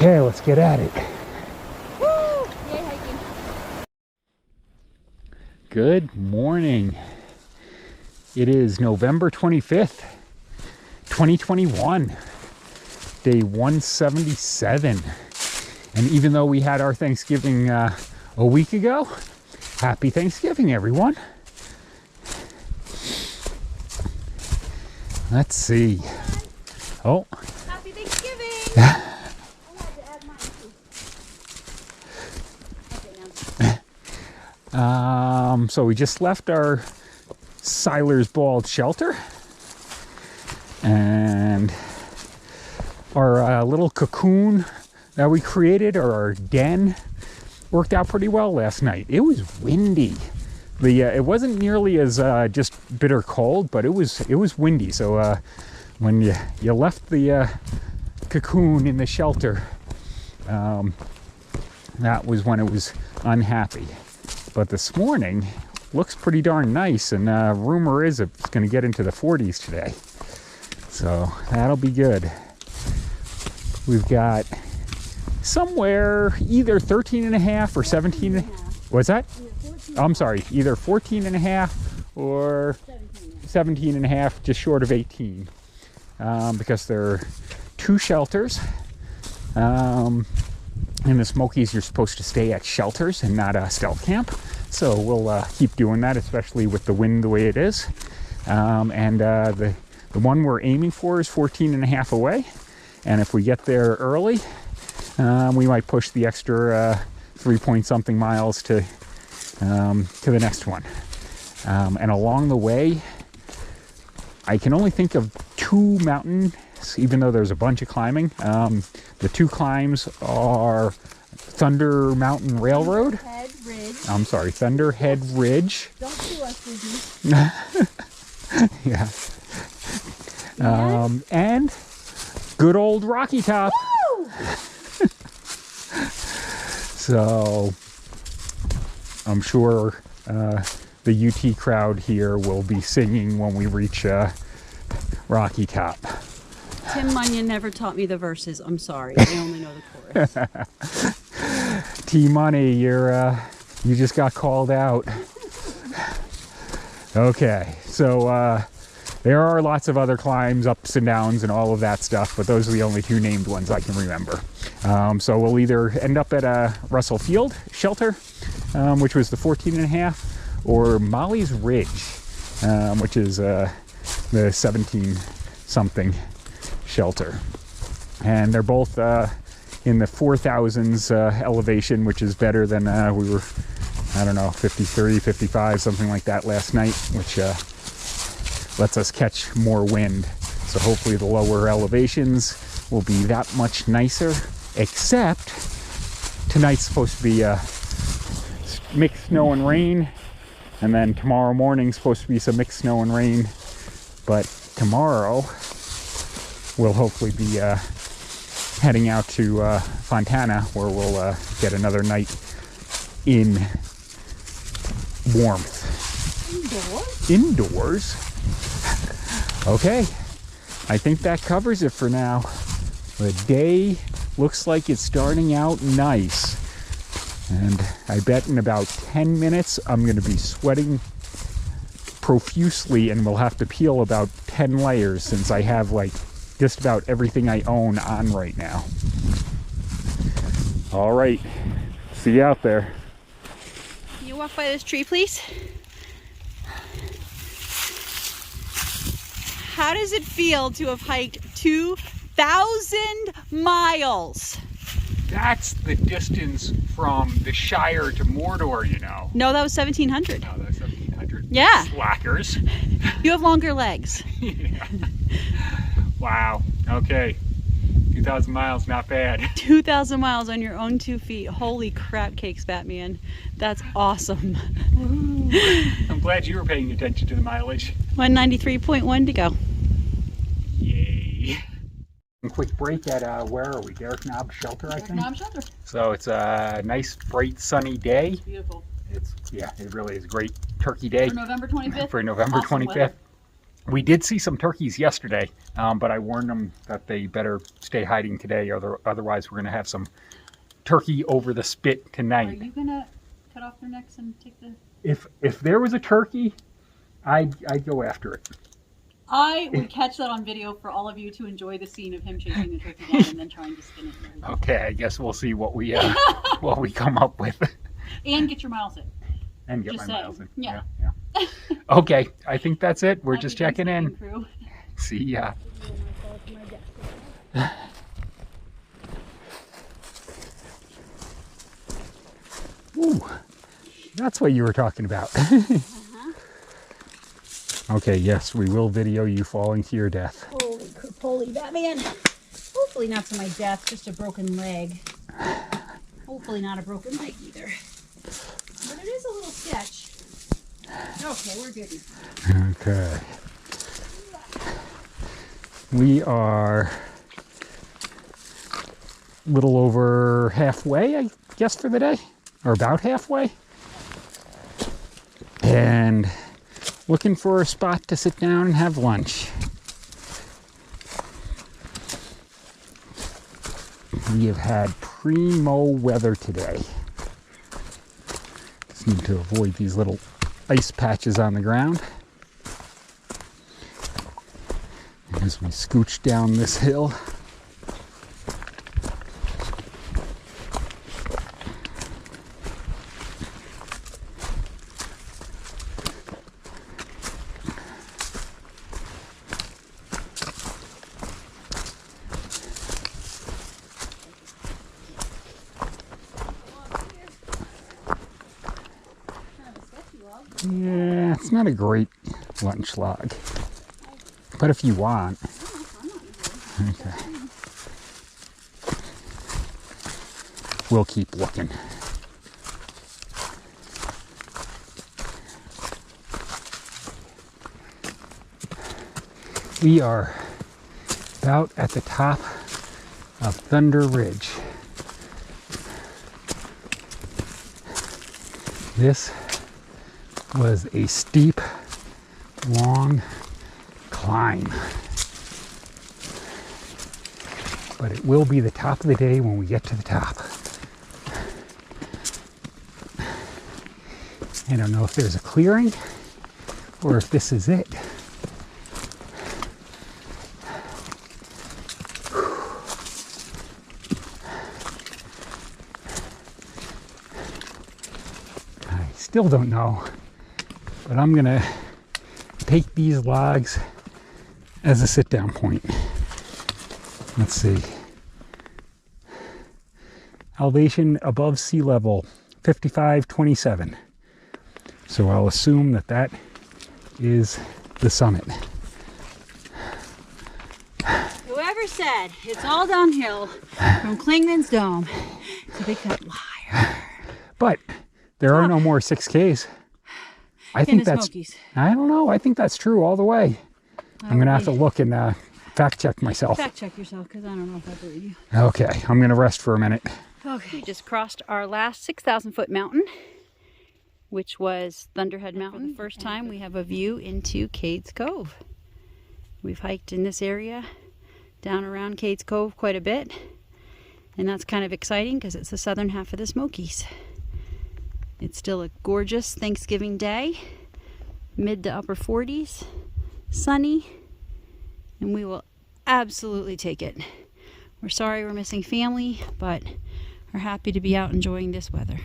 Okay, let's get at it. Woo! Yay, hiking. Good morning. It is November 25th, 2021, day 177. And even though we had our Thanksgiving a week ago, happy Thanksgiving, everyone. Let's see. Oh. Happy Thanksgiving! So we just left our Silers Bald Shelter, and our little cocoon that we created, or our den, worked out pretty well last night. It was windy. It wasn't nearly as just bitter cold, but it was windy. So when you left the cocoon in the shelter, that was when it was unhappy. But this morning looks pretty darn nice, and rumor is it's going to get into the 40s today. So that'll be good. We've got somewhere either 13 and a half or 17. What's that? I'm sorry, either 14 and a half or 17 and a half, just short of 18. Because there are two shelters. In the Smokies, you're supposed to stay at shelters and not a stealth camp. So we'll keep doing that, especially with the wind the way it is. The one we're aiming for is 14 and a half away. And if we get there early, we might push the extra 3-point-something miles to the next one. And along the way, I can only think of two mountains, even though there's a bunch of climbing. The two climbs are Thunder Mountain Railroad. Thunderhead Ridge. I'm sorry, Thunderhead Ridge. Don't sue us, Disney. Yeah. And good old Rocky Top. Woo! So I'm sure the UT crowd here will be singing when we reach Rocky Top. Tim Munyon never taught me the verses. I'm sorry. I only know the chorus. T-Money, you just got called out. Okay, so there are lots of other climbs, ups and downs, and all of that stuff, but those are the only two named ones I can remember. So we'll either end up at Russell Field Shelter, which was the 14 and a half, or Mollies Ridge, which is the 17-something shelter. And they're both in the 4,000s elevation, which is better than we were, I don't know, 53, 55, something like that last night, which lets us catch more wind. So hopefully the lower elevations will be that much nicer, except tonight's supposed to be mixed snow and rain, and then tomorrow morning's supposed to be some mixed snow and rain. But tomorrow we'll hopefully be heading out to Fontana, where we'll get another night in warmth. Indoors? Okay, I think that covers it for now. The day looks like it's starting out nice. And I bet in about 10 minutes I'm going to be sweating profusely, and we'll have to peel about 10 layers since I have like just about everything I own on right now. All right, see you out there. Can you walk by this tree, please? How does it feel to have hiked 2,000 miles? That's the distance from the Shire to Mordor, you know. No, that was 1,700. No, that's 1,700. Yeah. Slackers. You have longer legs. Yeah. Wow. Okay. 2,000 miles, not bad. 2,000 miles on your own 2 feet. Holy crap cakes, Batman. That's awesome. I'm glad you were paying attention to the mileage. 193.1 to go. Yay. A quick break at, where are we? Derrick Knob Shelter, I think? Knob Shelter. So it's a nice, bright, sunny day. Beautiful. Yeah, it really is a great turkey day. For November 25th. For November Awesome 25th. weather. We did see some turkeys yesterday, but I warned them that they better stay hiding today, otherwise we're going to have some turkey over the spit tonight. Are you going to cut off their necks and take the... If there was a turkey, I'd go after it. I would catch that on video for all of you to enjoy the scene of him chasing the turkey down and then trying to skin it. Okay, I guess we'll see what we what we come up with. And get your miles in. And get Just my saying. miles in. Yeah. Okay, I think that's it. We're just checking in. Crew. See ya. Ooh, that's what you were talking about. Okay, yes, we will video you falling to your death. Holy crapoly, Batman. Hopefully not to my death, just a broken leg. Hopefully not a broken leg either. But it is a little sketch. Okay, we're good. Okay. We are a little over halfway, I guess, for the day. Or about halfway. And looking for a spot to sit down and have lunch. We have had primo weather today. Just need to avoid these little ice patches on the ground. As we scooch down this hill. Yeah, it's not a great lunch log, but if you want. Okay. We'll keep looking. We are about at the top of Thunder Ridge. This was a steep, long climb. But it will be the top of the day when we get to the top. I don't know if there's a clearing or if this is it. I still don't know. But I'm gonna take these logs as a sit-down point. Let's see. Elevation above sea level, 5527. So I'll assume that that is the summit. Whoever said it's all downhill from Klingman's Dome is a big fat liar. But there are no more 6Ks. I think that's, Smokies. I don't know, I think that's true all the way. I'm going to have to look and fact check myself. Fact check yourself, because I don't know if I believe you. Okay, I'm going to rest for a minute. Okay. We just crossed our last 6,000 foot mountain, which was Thunderhead Mountain. For the first time we have a view into Cades Cove. We've hiked in this area down around Cades Cove quite a bit, and that's kind of exciting because it's the southern half of the Smokies. It's still a gorgeous Thanksgiving day, mid to upper 40s, sunny, and we will absolutely take it. We're sorry we're missing family, but we're happy to be out enjoying this weather.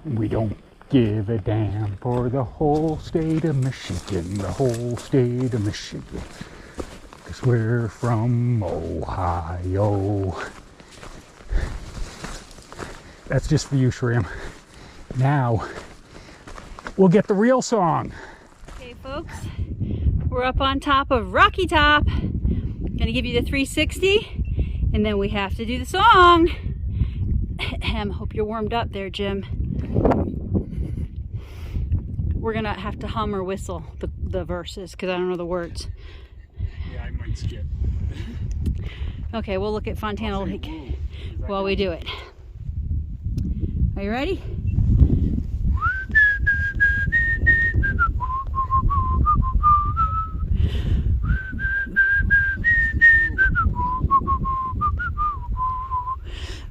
We don't give a damn for the whole state of Michigan, the whole state of Michigan, 'cause we're from Ohio. That's just for you, Shrim. Now, we'll get the real song. Okay, folks, we're up on top of Rocky Top. Gonna give you the 360, and then we have to do the song. Hope you're warmed up there, Jim. We're gonna have to hum or whistle the verses because I don't know the words. Yeah, skip. Okay, we'll look at Fontana Lake while we do it. Are you ready?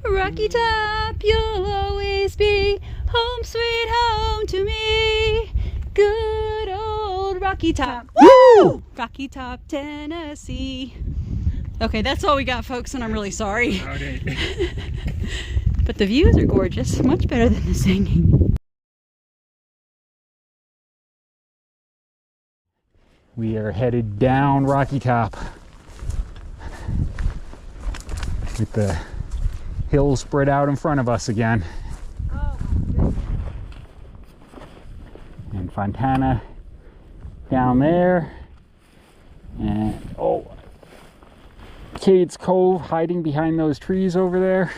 Rocky Top, you'll always be home sweet home to me. Good old Rocky Top. Woo! Rocky Top, Tennessee. Okay, that's all we got, folks, and I'm really sorry. But the views are gorgeous, much better than the singing. We are headed down Rocky Top with the hills spread out in front of us again. Oh, my goodness. And Fontana down there. And oh, Cades Cove hiding behind those trees over there.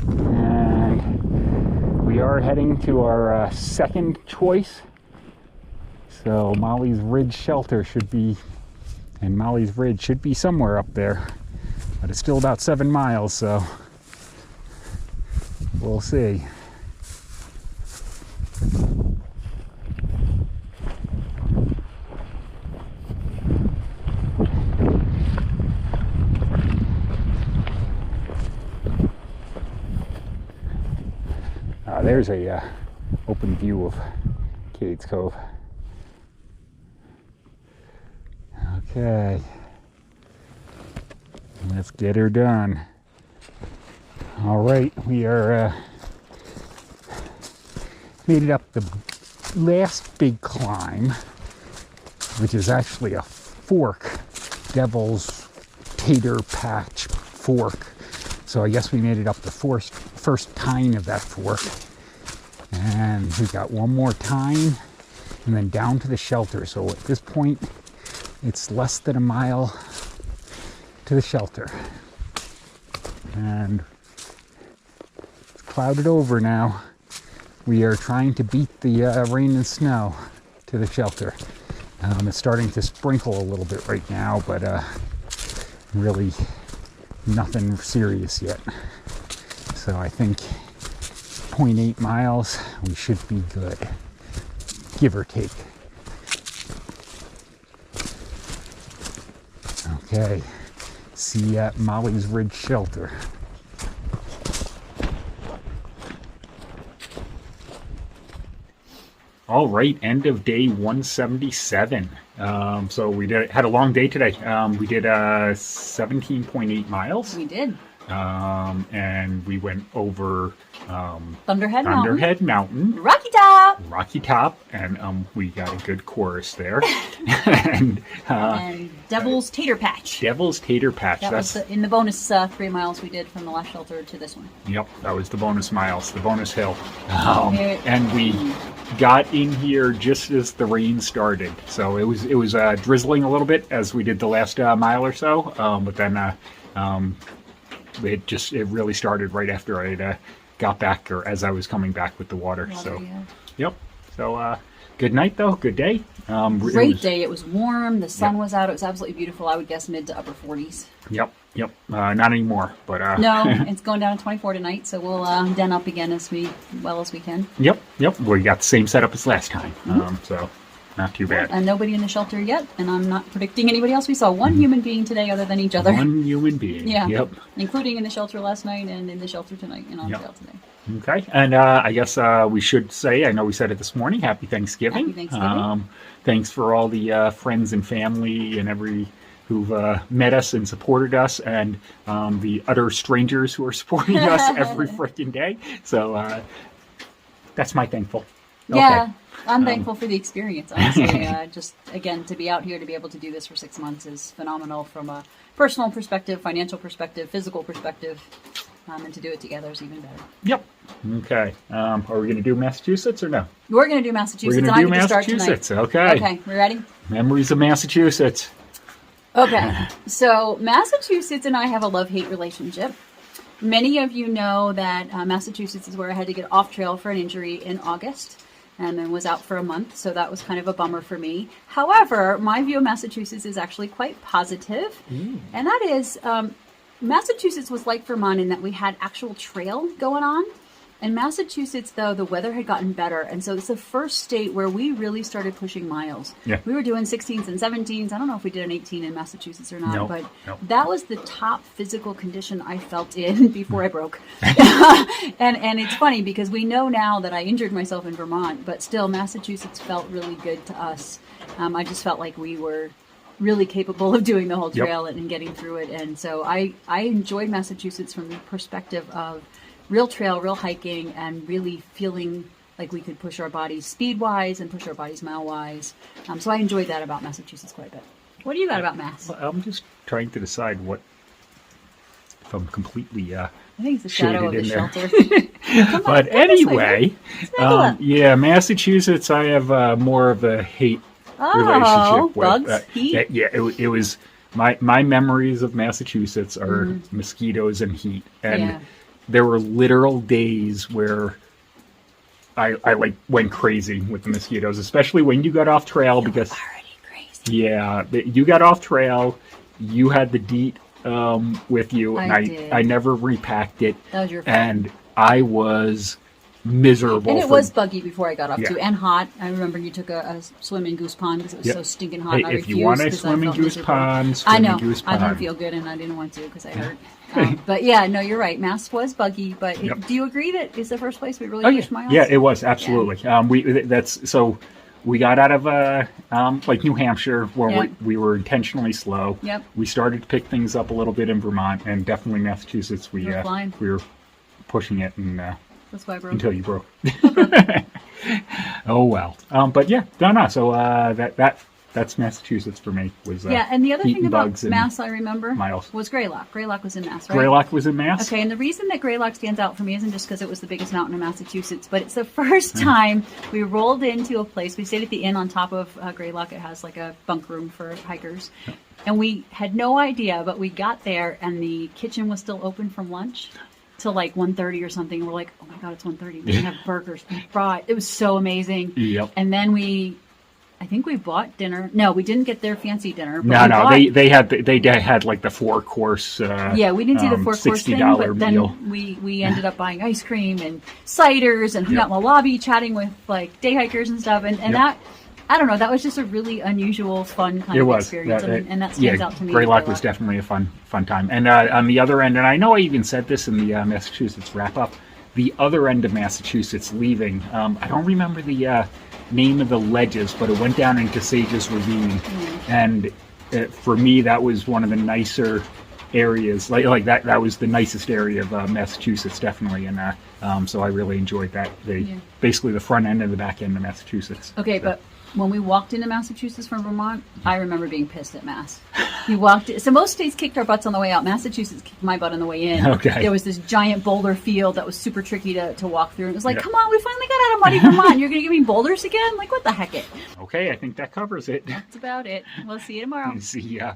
And we are heading to our second choice. So Mollies Ridge Shelter should be, and Mollies Ridge should be somewhere up there. But it's still about 7 miles, so we'll see. There's a open view of Cades Cove. Okay, let's get her done. All right, we are made it up the last big climb, which is actually a fork, Devil's Tater Patch fork. So I guess we made it up the first tine of that fork. And we got one more tine and then down to the shelter. So at this point, it's less than a mile to the shelter. And it's clouded over now. We are trying to beat the rain and snow to the shelter. It's starting to sprinkle a little bit right now, but really nothing serious yet. So I think 0.8 miles, we should be good, give or take. Okay, see you at Mollies Ridge Shelter. All right, end of day 177. So we had a long day today. We did 17.8 miles. We did. And we went over Thunderhead Mountain. Rocky Top. And we got a good chorus there. and Devil's Tater Patch. Devil's Tater Patch. That's was in the bonus 3 miles we did from the last shelter to this one. Yep, that was the bonus miles, the bonus hill. And we got in here just as the rain started. So it was drizzling a little bit as we did the last mile or so. But then it really started right after I got back, or as I was coming back with the water. So, yeah. Yep. So, good night though. Good day. Great day. It was warm. The sun was out. It was absolutely beautiful. I would guess mid to upper 40s. Yep. Not anymore, but no, it's going down to 24 tonight. So we'll den up again as well as we can. Yep. We got the same setup as last time. So. Not too bad. And nobody in the shelter yet, and I'm not predicting anybody else. We saw one human being today other than each other. One human being. Yeah. Yep. Including in the shelter last night and in the shelter tonight and on trail today. Okay. And I guess we should say, I know we said it this morning, Happy Thanksgiving. Happy Thanksgiving. Thanks for all the friends and family and who've met us and supported us, and the utter strangers who are supporting us every freaking day. So that's my thankful. Yeah. Okay. I'm thankful for the experience, honestly. Just, again, to be out here, to be able to do this for 6 months is phenomenal from a personal perspective, financial perspective, physical perspective, and to do it together is even better. Yep. Okay. Are we going to do Massachusetts or no? We're going to do Massachusetts. We're going to do Massachusetts. Okay. Okay, we ready? Memories of Massachusetts. Okay. So Massachusetts and I have a love-hate relationship. Many of you know that Massachusetts is where I had to get off trail for an injury in August. and then was out for a month, so that was kind of a bummer for me. However, my view of Massachusetts is actually quite positive, and that is Massachusetts was like Vermont in that we had actual trail going on. In Massachusetts, though, the weather had gotten better, and so it's the first state where we really started pushing miles. Yeah. We were doing 16s and 17s. I don't know if we did an 18 in Massachusetts or not, Nope, but nope. that was the top physical condition I felt in before I broke. and it's funny because we know now that I injured myself in Vermont, but still Massachusetts felt really good to us. I just felt like we were really capable of doing the whole trail and getting through it, and so I enjoyed Massachusetts from the perspective of real trail, real hiking, and really feeling like we could push our bodies speed-wise and push our bodies mile-wise. So I enjoyed that about Massachusetts quite a bit. What do you got about Mass? Well, I'm just trying to decide what, if I'm completely I think it's the shadow of the shaded in shelter. But anyway, Nicola. yeah, Massachusetts, I have more of a hate relationship with. bugs, heat? Yeah, it was my memories of Massachusetts are mosquitoes and heat, and there were literal days where I like went crazy with the mosquitoes, especially when you got off trail because Already crazy. yeah, you got off trail, you had the DEET with you, and I never repacked it. That was your fault. And I was miserable. And it was buggy before I got off too, Yeah. and hot. I remember you took a swim in Goose Pond because it was so stinking hot. Hey, and I if you refused want to 'cause I swim in felt Goose miserable. Pond, I swim know. in Goose I Pond. didn't feel good, and I didn't want to because I hurt. But yeah, no, you're right. Mass was buggy, but do you agree that it's the first place we really pushed miles? Yeah, it was absolutely. We got out of like New Hampshire where we were intentionally slow. Yep. We started to pick things up a little bit in Vermont, and definitely Massachusetts. We were pushing it, and That's why I broke. until you broke. Oh well. But yeah, no. So that's Massachusetts for me. Was and the other heat thing and about bugs and Mass I remember miles. was Greylock. Greylock was in Mass, right? Greylock was in Mass. Okay, and the reason that Greylock stands out for me isn't just because it was the biggest mountain in Massachusetts, but it's the first time we rolled into a place. We stayed at the inn on top of Greylock. It has like a bunk room for hikers. And we had no idea, but we got there and the kitchen was still open from lunch till like 1:30 or something. And we're like, oh my God, it's 1:30. We can have burgers and fries. It was so amazing. Yep. And then I think we bought dinner. No, we didn't get their fancy dinner. No, they had like the 4-course. We didn't do the 4-course thing, but then meal. we ended up buying ice cream and ciders and hung out in the lobby chatting with like day hikers and stuff. And that, I don't know, that was just a really unusual, fun kind of experience. And that stands out to me. Greylock was definitely a fun time. And on the other end, and I know I even said this in the Massachusetts wrap up, the other end of Massachusetts leaving, I don't remember the name of the ledges, but it went down into Sages Ravine, and for me that was one of the nicer areas. Like that was the nicest area of Massachusetts, definitely, and so I really enjoyed that. Basically the front end and the back end of Massachusetts. Okay, but when we walked into Massachusetts from Vermont, I remember being pissed at Mass. We walked in, so most states kicked our butts on the way out. Massachusetts kicked my butt on the way in. Okay. There was this giant boulder field that was super tricky to walk through. And it was like, come on, we finally got out of muddy Vermont. You're going to give me boulders again? Like, what the heck it? Okay, I think that covers it. That's about it. We'll see you tomorrow. See ya.